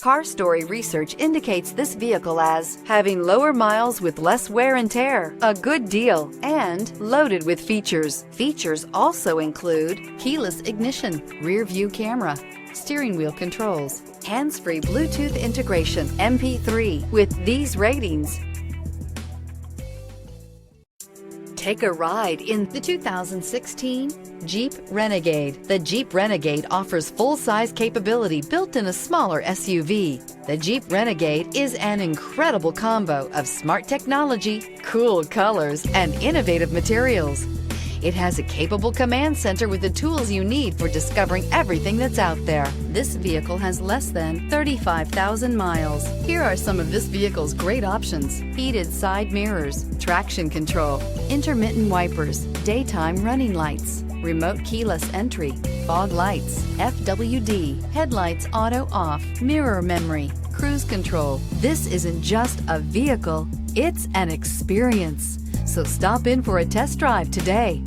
Car Story research indicates this vehicle as having lower miles with less wear and tear, a good deal, and loaded with features. Features also include keyless ignition, rear view camera, steering wheel controls, hands-free Bluetooth integration, MP3. With these ratings, take a ride in the 2016 Jeep Renegade. The Jeep Renegade offers full-size capability built in a smaller SUV. The Jeep Renegade is an incredible combo of smart technology, cool colors, and innovative materials. It has a capable command center with the tools you need for discovering everything that's out there. This vehicle has less than 35,000 miles. Here are some of this vehicle's great options: heated side mirrors, traction control, intermittent wipers, daytime running lights, remote keyless entry, fog lights, FWD, headlights auto off, mirror memory, cruise control. This isn't just a vehicle, it's an experience. So stop in for a test drive today.